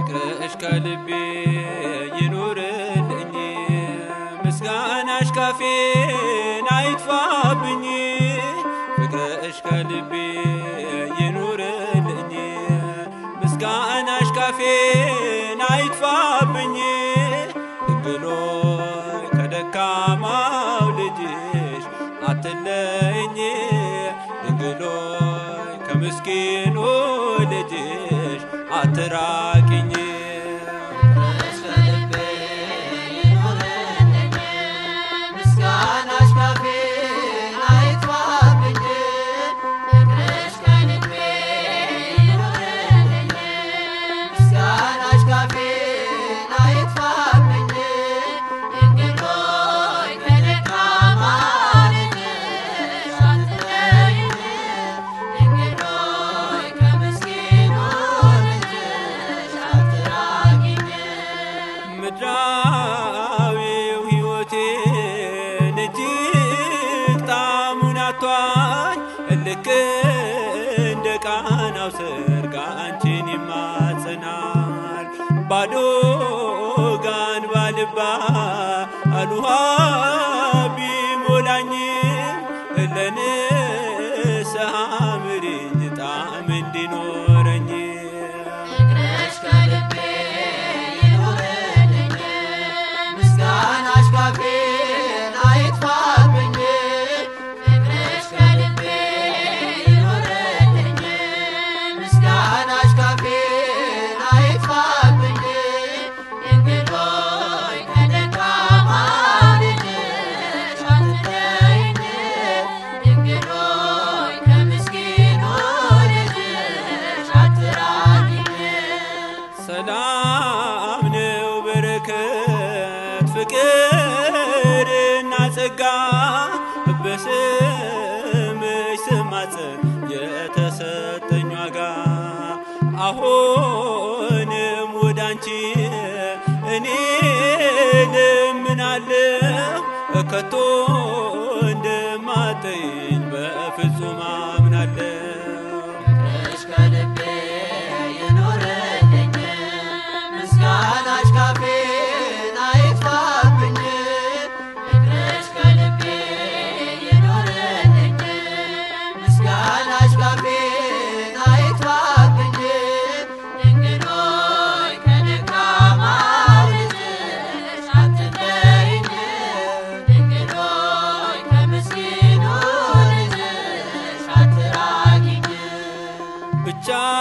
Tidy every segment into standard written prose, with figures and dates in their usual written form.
ፍቅርሽ ከልቤ ይኑርልኝ ምስጋናሽ ካፌን አይጥፋብኝ ፍቅርሽ ከልቤ ይኑርልኝ ምስጋናሽ ካፌን አይጥፋብኝ ድንግል ሆይ ከደካማው ልጅሽ አትለይኝ ድንግል ሆይ ከምስኪኑ ልጅሽ አትራቂኝ ምድራዊው ሕይወቴን እጅግ ጣዕሙን አጥቷል ልክ እንደ ቃናው ሰርግ አንቺን ይማጸናል ባዶ ጋን ባልባ አልውሃ ቢሞላኝም ለንስሐ ምሪኝ ጣዕም እንዲኖረኝ ሰላም ነው በረከት ፍቅርና ጸጋ በስምሽ ስማጸን የተሰጠኝ ዋጋ አሁንም ወዳንቺ እኔ ልምናለሁ ከቶ እንደማትተይኝ በፍጹም አምናለሁ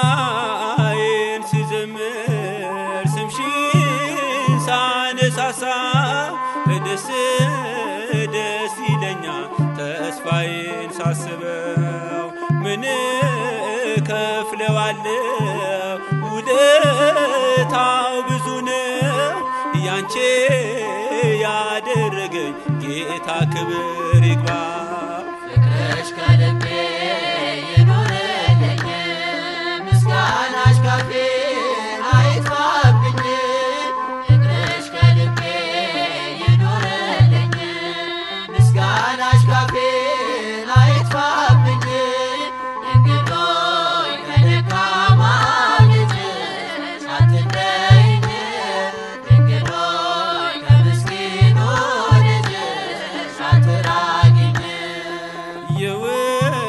ብቻዬን ስዘምር ስምሽን ሳነሳሳ ደስ ደስ ይለኛል ተስፋዬን ሳስበው ምን እከፍለዋለሁ ውለታው ብዙ ነው ያንቺ ያደረገኝ ጌታ ክብር ይግባው ፍቅርሽ ከልቤ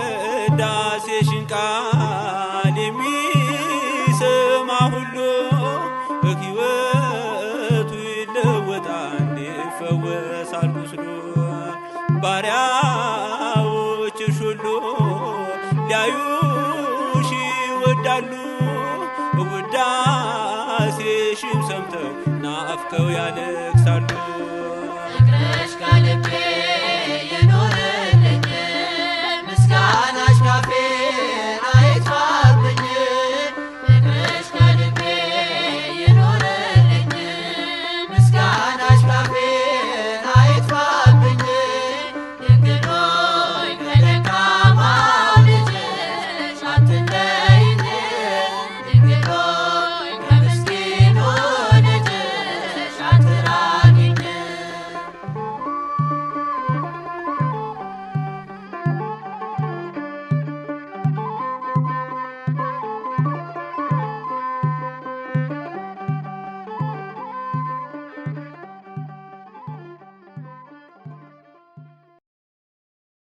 የውዳሴሽን ቃል የሚሰማ ሁሉ ሕይወቱ ይለወጣል ይፈወሳል ቁስሉ ባሪያዎችሽ ሁሉ ሊያዩሽ ይወዳሉ ውዳሴሽን ሰምተው ናፍቀው ያለቅሳሉ ፍቅርሽ ከልቤ